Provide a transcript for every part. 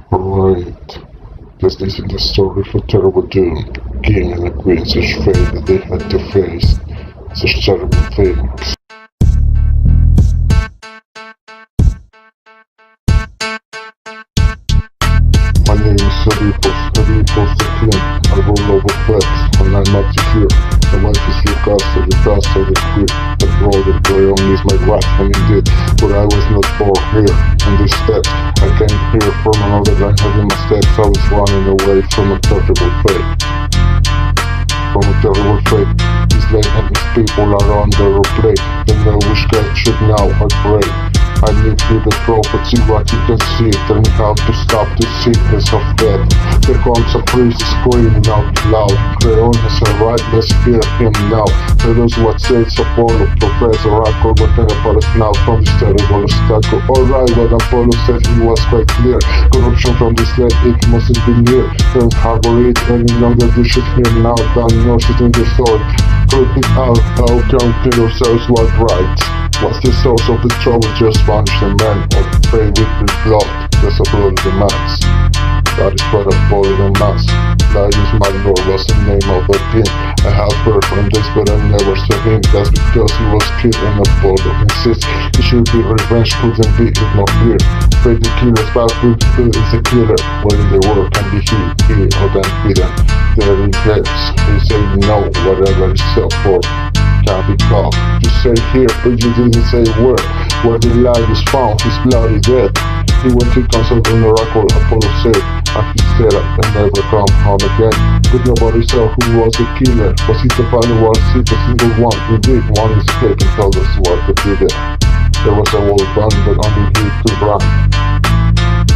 Alright, this is the story of a terrible doom. King and a queen, such fate that they had to face such terrible things. My name is Oedipus The King. I rule over threats, and I'm not here. The life is your castle, the castle is quick. The brother Crayon is my right hand indeed, but I was not born here. On these steps, I came here from another than having my steps. I was running away from a terrible fate. From a terrible fate. These late and these people are under replay. They know which God should now I pray. I live through the prophecy, what you can see. Tell me how to stop the sickness of death. There comes a priest screaming out loud. Crayon has a right, let's hear him now. Tell us what says Apollo, Professor Oracle, what can Apollo now from this terrible obstacle. Alright, what Apollo said he was quite clear. Corruption from this land, it mustn't be near. Don't harbor it any longer, you should hear now. Down nurses in the sword. Put it out, how can kill yourselves what right? What's the source of the trouble? Just vanish the man, or pray with the blood, just a blood of the mass. That is what Apollo the mass. Laius Magnor was the name of the king. I have heard from this, but I never saw him. That's because he was killed, and Apollo insists he should be revenged, couldn't be ignored here. Pray the killer's back, who is the killer? What in the world can be he or then hidden? There he gets, he say no, whatever is up for. Can't be caught. You say here, but you didn't say where the life is found, he's bloody dead. He went to consult an oracle, Apollo said, and he said and never come home again. But nobody saw who was the killer. Was it the final one? Was it a single one? Indeed, one escaped and told us what to do there. There was a whole band, but only he could run.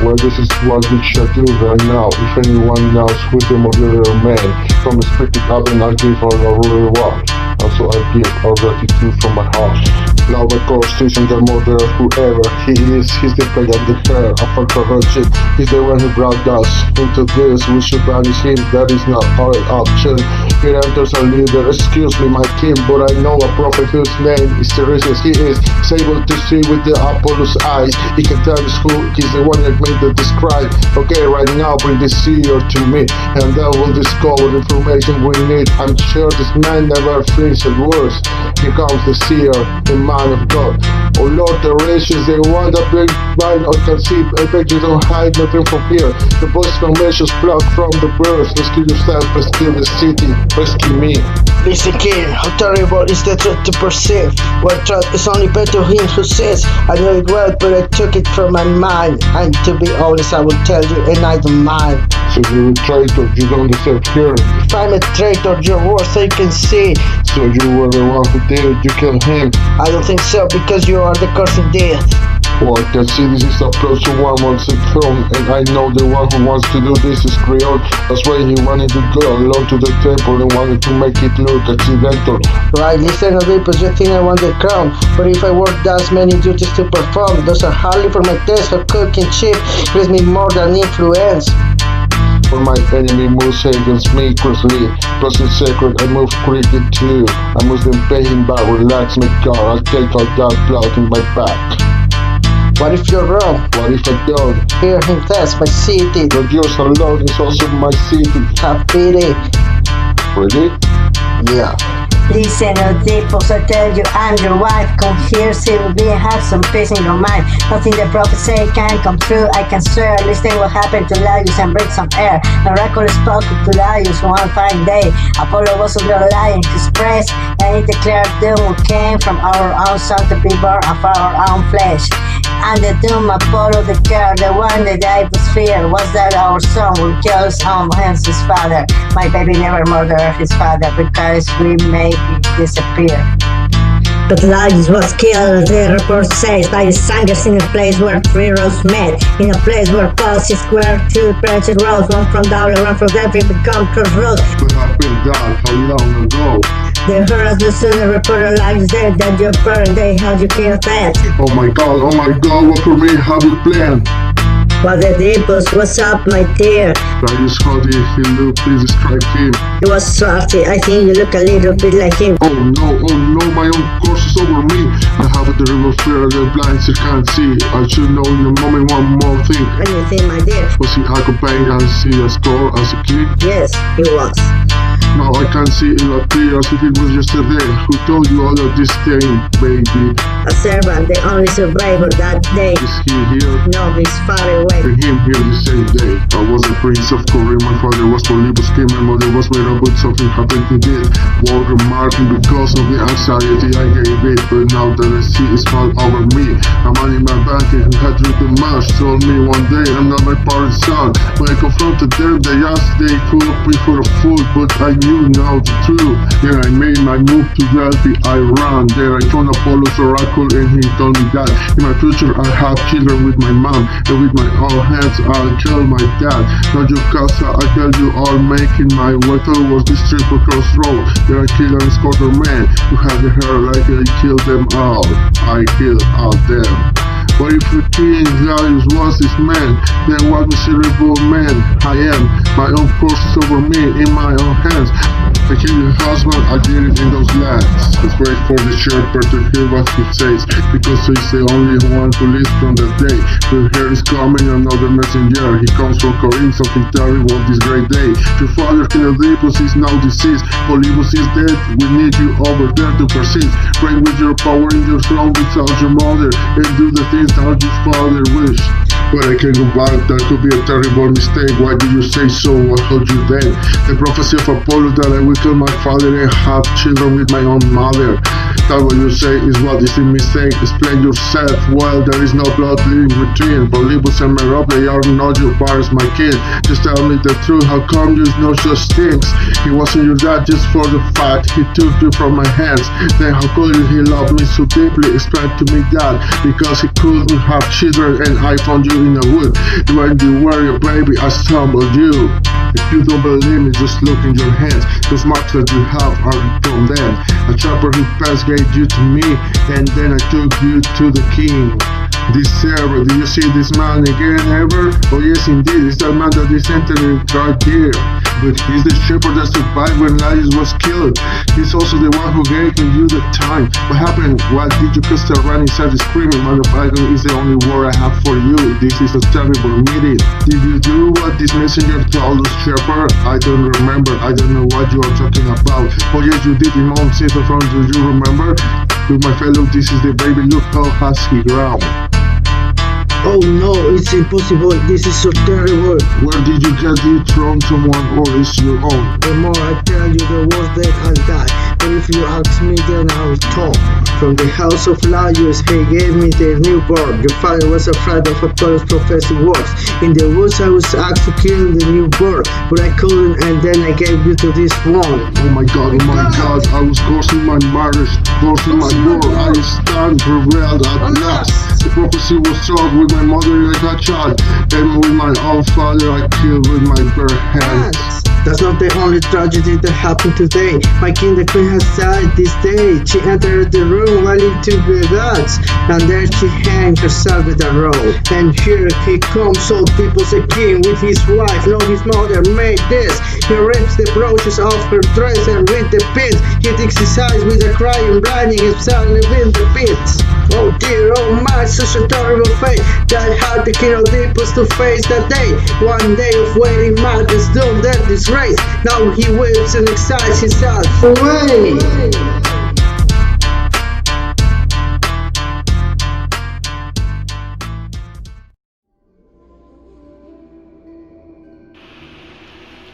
Well, this is what we shall do right now. If anyone knows who's the murderer man, come and speak it up and I'll give all a reward. Also I give all gratitude from my heart. Love of course isn't the murderer of whoever he is. He's the player of the hair of our corruption. He's the one who brought us into this. We should banish him, that is not our option. Here enters a leader, excuse me my king, but I know a prophet whose name is Stylistic. He is able to see with the Apollo's eyes. He can tell us who he's the one that made the describe. Okay, right now bring the seer to me, and then we'll discover the information we need. I'm sure this man never finished at words. Here comes the seer, the man of God. Oh Lord, the rich is the one that brings blind or conceive. I beg you don't hide nothing from here. The voice from measures flock from the birds. Rescue yourself, rescue the city, rescue me. Listen king, how terrible is the truth to perceive? What truth is only paid to him who says, I know it well, but I took it from my mind. And to be honest, I will tell you, and I don't mind. So you're a traitor, you don't deserve here. If I'm a traitor, your words I can see. So you were the one who did it, you killed him. I don't think so, because you are the curse of death. Well, I can see this is a close to one wants a throne, and I know the one who wants to do this is Crayon. That's why he wanted to go along to the temple and wanted to make it look accidental. Right, listen Oedipus, you think I want the crown, but if I work thus many duties to perform, those are hardly for my taste for cooking cheap, gives me more than influence. For my enemy moves against me quickly, plus it's sacred, I move quickly too. I must then pay him back, relax my car, I'll take all that clout in my back. What if you're wrong? What if I don't? Hear him test my city. But yours alone is also my city. Have pity. Really? Yeah. Listen Oedipus, I tell you I'm your wife. Come here, see we have some peace in your mind. Nothing the prophet say can come true, I can swear. Listen what happened to Laius and breathe some air. The oracle spoke to Laius one fine day. Apollo was under a lion his praise, and he declared doom came from our own son to be born of our own flesh. And the doom Apollo declared, the one that I was fear, was that our son will kill his own hands his father. My baby never murdered his father, because we made it disappear. But Laius was killed, the report says, by the singers in a place where three roads met. In a place where policy square, two branches rose, one from Double, one from Delphi, become crossroads. What happened that? How long ago? They heard us the sooner reported Laius dead than your parent, they held you king of that. Oh my god, what for me, how you plan? What Oedipus, what's up, my dear? Darius, how did he look? Please describe him. He was salty, I think you look a little bit like him. Oh no, my own course is over me. I have a terrible fear that blind still can't see. I should know in a moment one more thing. Anything, my dear? Was he accompanied and see a score as a kid? Yes, he was. Now I can see it appear as if it was yesterday. Who told you all of this thing, baby? A servant, the only survivor that day. Is he here? No, he's far away. And him here the same day. I was a prince of Korea, my father was Oedipus King, my mother was made up, but something happened to this. War remarking because of the anxiety I gave it. But now that I see it's all over me, a man in my bank who had drunk the mash told me one day I'm not my parents' son. When I confronted them, they asked they could me for a fool, but I knew now the truth. Then I made my move to Delphi, I ran. There I found Apollo's oracle and he told me that in my future I'll have children with my mom, and with my own hands I'll kill my dad. Not your casa, I tell you all, making my way towards this triple crossroad. There I killed and scored a man who had the hair like I killed them all. I killed all them. But if the king Darius was this man, then what miserable man I am. My own course is over me, in my own hands. I killed your husband, I did it in those lands. Let's wait for the shepherd to hear what he says, because he's the only one who lives from that day. But here is coming another messenger. He comes from Corinth, something terrible this great day. Your father King Oedipus is now deceased. Oedipus is dead, we need you over there to persist. Reign with your power in your throne without your mother, and do the things that your father wished. But I can't go back, that could be a terrible mistake. Why did you say so? What held you then? The prophecy of Apollo that I will kill my father and have children with my own mother. That what you say is what is the mistake. Explain yourself. Well, there is no blood in between. Oedipus and Merope, they are not your parents, my kid. Just tell me the truth, how come you know such things? He wasn't your dad just for the fact he took you from my hands. Then how could he love me so deeply? Explain to me that. Because he couldn't have children and I found you in the wood. When you were a baby, I stumbled you. If you don't believe me, just look in your hands. Those marks that you have are from them. A trapper who passed gave you to me, and then I took you to the king. This server, do you see this man again ever? Oh yes indeed, it's that man that is entering right here. But he's the shepherd that survived when Darius was killed. He's also the one who gave you the time. What happened? Why did you start running inside screaming? Motherfucker is the only word I have for you. This is a terrible meeting. Did you do what this messenger told us, shepherd? I don't remember. I don't know what you are talking about. Oh yes, you did in Mount Sinphon. Do you remember? Look, my fellow, this is the baby. Look how has he grown. Oh no, it's impossible, this is so terrible. Where did you get it from, someone, or is your own? The more I tell you, the worse that I'll die. But if you ask me, then I'll talk. From the house of Laius, he gave me the newborn. Your father was afraid of Apollo's prophetic words. In the woods I was asked to kill the newborn, but I couldn't, and then I gave you to this one. Oh my god, I was cursing my marriage, cursing my war. I stand revealed at last. The prophecy was told with my mother like a child, and with my own father I killed with my bare hands. That's not the only tragedy that happened today. My king, the queen, has died this day. She entered the room while it took the gods, and there she hanged herself with a rope. And here he comes, Oedipus the king, with his wife. No, his mother made this. He rips the brooches off her dress and with the pins. He digs his eyes with a cry and blinding himself within the pits. Oh dear, oh my, such a terrible fate that had the king Oedipus to face that day. One day of waiting, madness, doom, death, disgrace. Now he whips and excites himself away.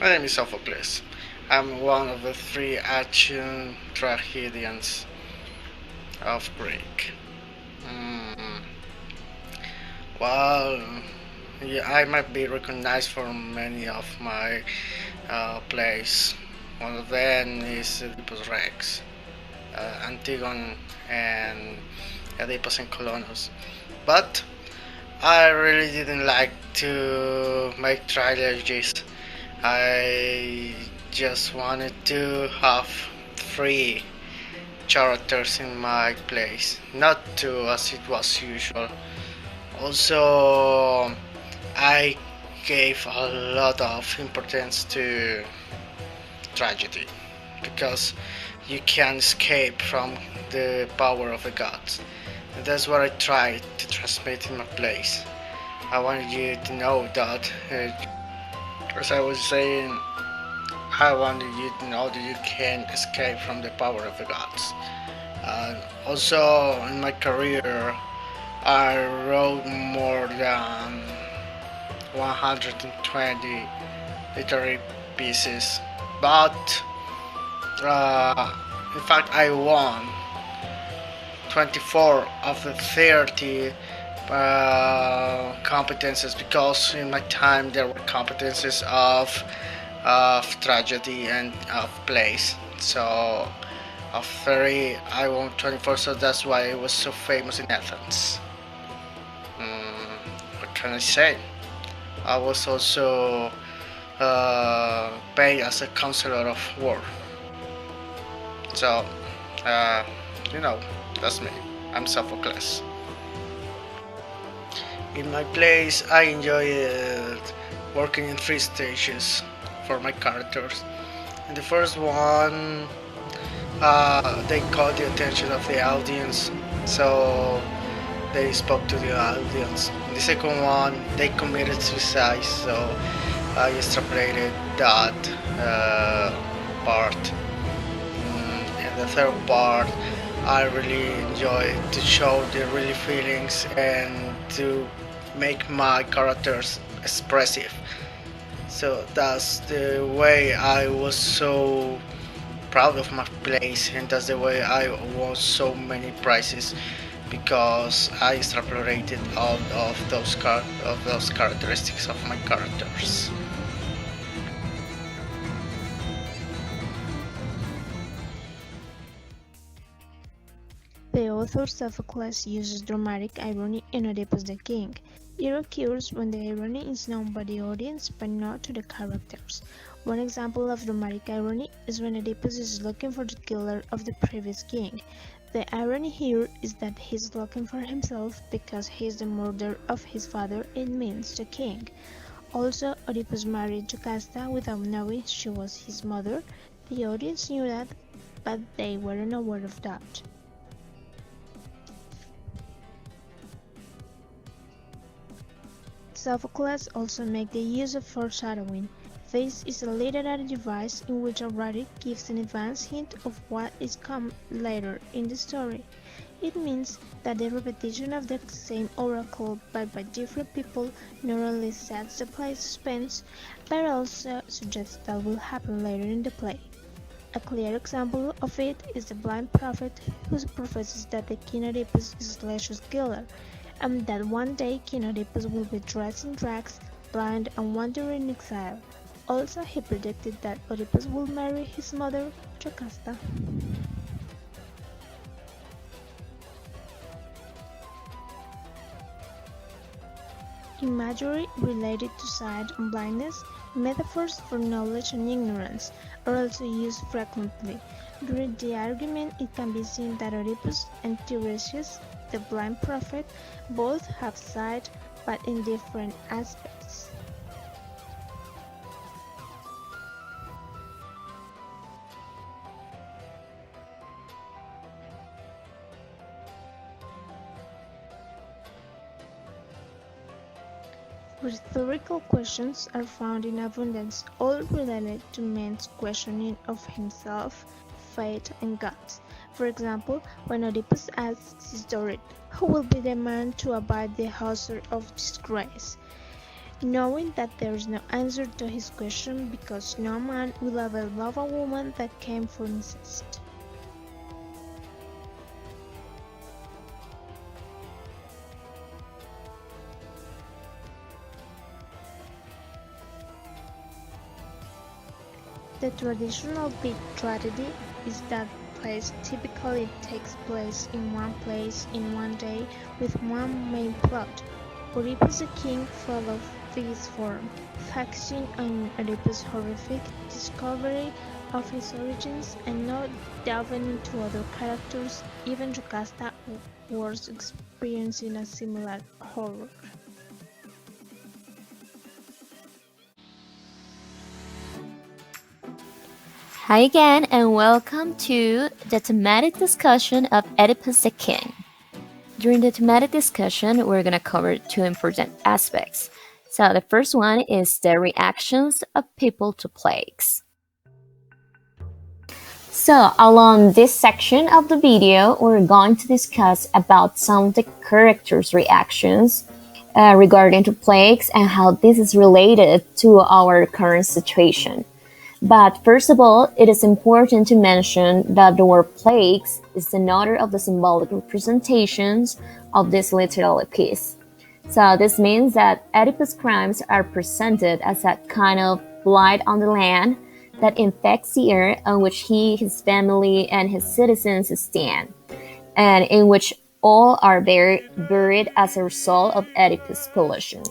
My name is Sophocles. I'm one of the three ancient tragedians of Greek. Well, yeah, I might be recognized from many of my plays. One of them is Oedipus Rex, Antigone, and Oedipus and Colonus. But I really didn't like to make trilogies. I just wanted to have 3 characters in my plays, not 2 as it was usual. Also, I gave a lot of importance to tragedy because you can escape from the power of the gods. And that's what I tried to transmit in my plays. I wanted you to know that, as I was saying, I wanted you to know that you can escape from the power of the gods. Also, in my career, I wrote more than 120 literary pieces, but in fact, I won 24 of the 30 competences because in my time there were competences of tragedy and of plays. So of 30 I won 24, so that's why it was so famous in Athens. What can I say? I was also paid as a counselor of war. So, uh, you know, that's me. I'm Sophocles. In my plays, I enjoy working in three stages for my characters. In the first one, they caught the attention of the audience, so they spoke to the audience. In the second one, they committed suicide, so I extrapolated that part. In the third part, I really enjoy to show the really feelings and to make my characters expressive. So that's the way I was so proud of my plays, and that's the way I won so many prizes because I extrapolated all of those characteristics of my characters. The author Sophocles uses dramatic irony in Oedipus the King. It occurs when the irony is known by the audience but not to the characters. One example of dramatic irony is when Oedipus is looking for the killer of the previous king. The irony here is that he is looking for himself because he is the murderer of his father, it means the king. Also, Oedipus married Jocasta without knowing she was his mother. The audience knew that, but they weren't aware of that. Sophocles also makes the use of foreshadowing. This is a literary device in which a writer gives an advance hint of what is come later in the story. It means that the repetition of the same oracle but by different people not only sets the play's suspense, but also suggests that will happen later in the play. A clear example of it is the blind prophet who professes that the king Oedipus is Lesio's killer, and that one day King Oedipus will be dressed in rags, blind and wandering in exile. Also, he predicted that Oedipus will marry his mother, Jocasta. Imagery related to sight and blindness, metaphors for knowledge and ignorance, are also used frequently. During the argument, it can be seen that Oedipus and Tiresias, the blind prophet, both have sight, but in different aspects. Rhetorical questions are found in abundance, all related to man's questioning of himself, fate, and gods. For example, when Oedipus asks his daughter, "Who will be the man to abide the hazard of disgrace?" knowing that there is no answer to his question because no man will ever love a woman that came from incest. The traditional big tragedy is that plays typically takes place in one place in one day with one main plot. Oedipus the King followed this form, focusing on Oedipus' horrific discovery of his origins and not delving into other characters. Even Jocasta was experiencing a similar horror. Hi again, and welcome to the thematic discussion of Oedipus the King. During the thematic discussion, we're going to cover two important aspects. So, the first one is the reactions of people to plagues. So, along this section of the video, we're going to discuss about some of the characters' reactions regarding to plagues and how this is related to our current situation. But first of all, it is important to mention that the word plagues is another of the symbolic representations of this literary piece. So this means that Oedipus' crimes are presented as a kind of blight on the land that infects the earth on which he, his family, and his citizens stand, and in which all are buried as a result of Oedipus' pollution.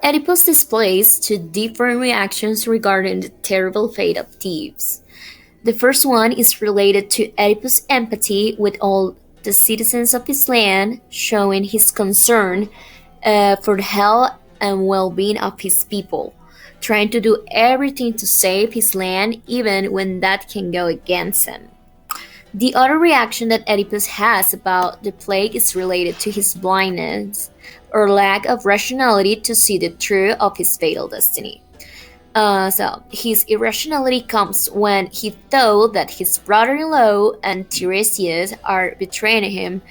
Oedipus displays two different reactions regarding the terrible fate of thieves. The first one is related to Oedipus' empathy with all the citizens of his land, showing his concern for the health and well-being of his people, trying to do everything to save his land even when that can go against him. The other reaction that Oedipus has about the plague is related to his blindness or lack of rationality to see the truth of his fatal destiny. So his irrationality comes when he thought that his brother-in-law and Tiresias are betraying him,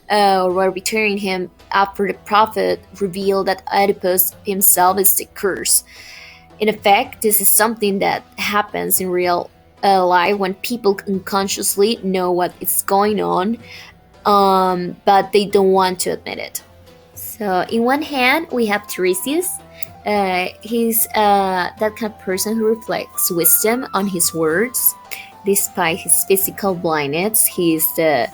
were betraying him after the prophet revealed that Oedipus himself is the curse. In effect, this is something that happens in real life when people unconsciously know what is going on, but they don't want to admit it. So, in one hand, we have Tiresias. He's that kind of person who reflects wisdom on his words. Despite his physical blindness, he is the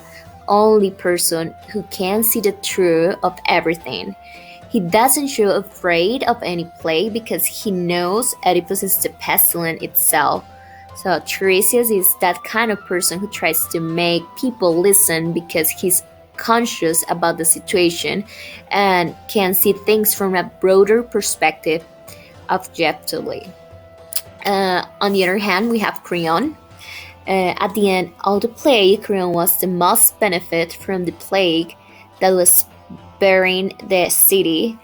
only person who can see the truth of everything. He doesn't show afraid of any plague because he knows Oedipus is the pestilence itself. So Tiresias is that kind of person who tries to make people listen because he's conscious about the situation and can see things from a broader perspective objectively. On the other hand, we have Creon. At the end of the plague, Creon was the most benefit from the plague that was burying the city,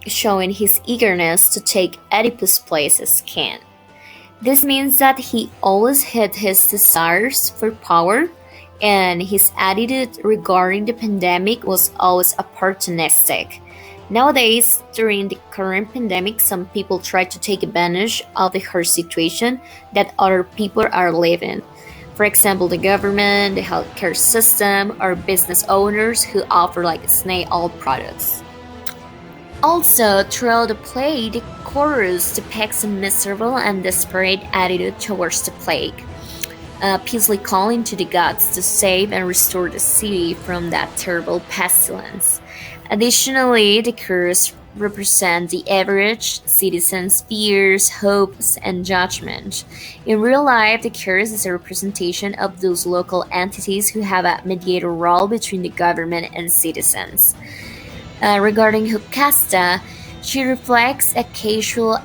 showing his eagerness to take Oedipus' place as king. This means that he always had his desires for power, and his attitude regarding the pandemic was always opportunistic. Nowadays, during the current pandemic, some people try to take advantage of the hard situation that other people are living. For example, the government, the healthcare system, or business owners who offer like snake oil products. Also, throughout the play, the chorus depicts a miserable and desperate attitude towards the plague, peacefully calling to the gods to save and restore the city from that terrible pestilence. Additionally, the chorus represent the average citizen's fears, hopes, and judgment. In real life, the chorus is a representation of those local entities who have a mediator role between the government and citizens. Regarding Jocasta, she reflects a casual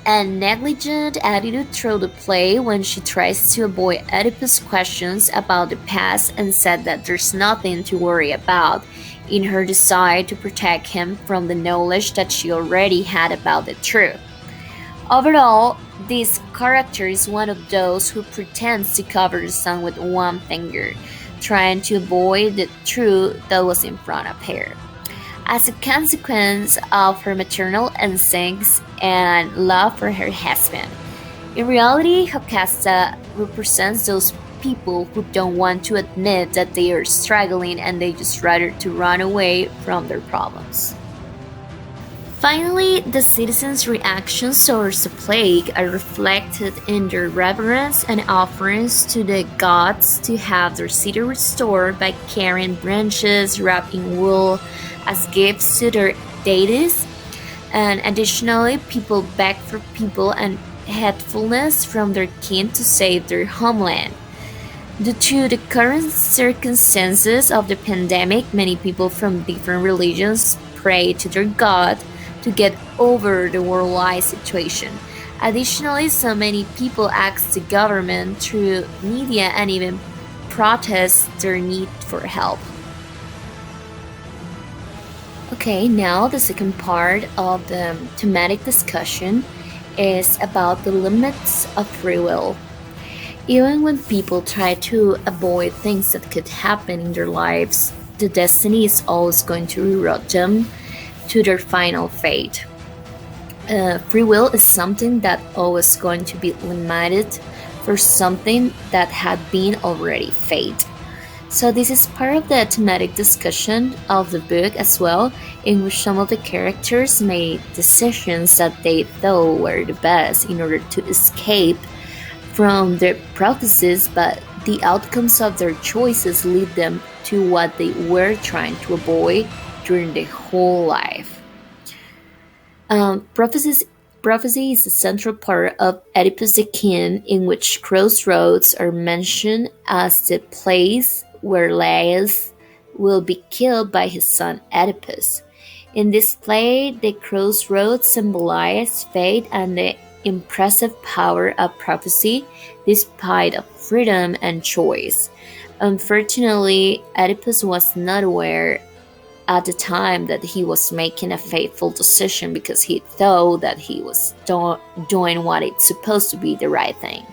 and negligent attitude through the play when she tries to avoid Oedipus' questions about the past and said that there's nothing to worry about in her desire to protect him from the knowledge that she already had about the truth. Overall, this character is one of those who pretends to cover the sun with one finger, trying to avoid the truth that was in front of her. As a consequence of her maternal instincts and love for her husband. In reality, Jocasta represents those people who don't want to admit that they are struggling and they just rather to run away from their problems. Finally, the citizens' reactions towards the plague are reflected in their reverence and offerings to the gods to have their city restored by carrying branches wrapped in wool as gifts to their deities. And additionally, people beg for people and helpfulness from their kin to save their homeland. Due to the current circumstances of the pandemic, many people from different religions pray to their god to get over the worldwide situation. Additionally, so many people ask the government through media and even protest their need for help. Okay, now the second part of the thematic discussion is about the limits of free will. Even when people try to avoid things that could happen in their lives, the destiny is always going to reroute them to their final fate. Free will is something that always going to be limited for something that had been already fate. So this is part of the thematic discussion of the book as well, in which some of the characters made decisions that they thought were the best in order to escape from their prophecies, but the outcomes of their choices lead them to what they were trying to avoid during their whole life. Prophecy is a central part of Oedipus the King, in which crossroads are mentioned as the place where Laius will be killed by his son Oedipus. In this play, the crossroads symbolize fate and the impressive power of prophecy, despite of freedom and choice. Unfortunately, Oedipus was not aware at the time that he was making a fateful decision, because he thought that he was doing what it's supposed to be the right thing.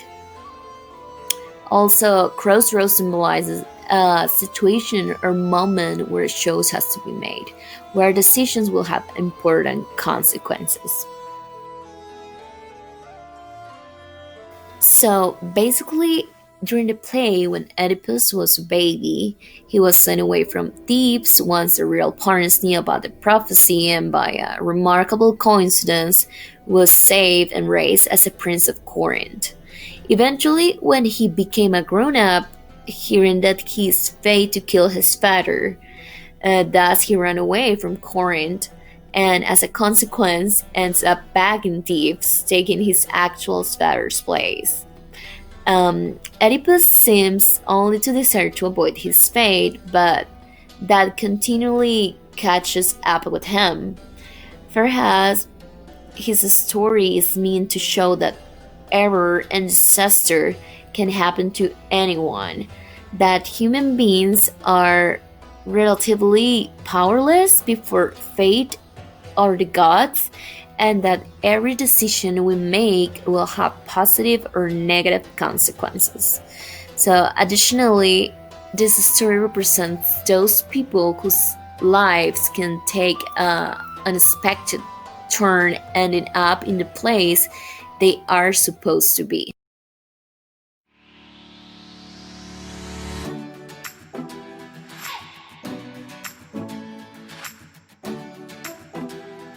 Also, crossroads symbolizes a situation or moment where a choice has to be made, where decisions will have important consequences. So basically, during the play, when Oedipus was a baby, he was sent away from Thebes once the real parents knew about the prophecy, and by a remarkable coincidence was saved and raised as a prince of Corinth. Eventually, when he became a grown-up, hearing that his fate to kill his father, thus he ran away from Corinth, and as a consequence ends up back in Thebes, taking his actual father's place. Oedipus seems only to desire to avoid his fate, but that continually catches up with him. Perhaps his story is meant to show that error and disaster can happen to anyone, that human beings are relatively powerless before fate or the gods, and that every decision we make will have positive or negative consequences. So additionally, this story represents those people whose lives can take an unexpected turn, ending up in the place they are supposed to be.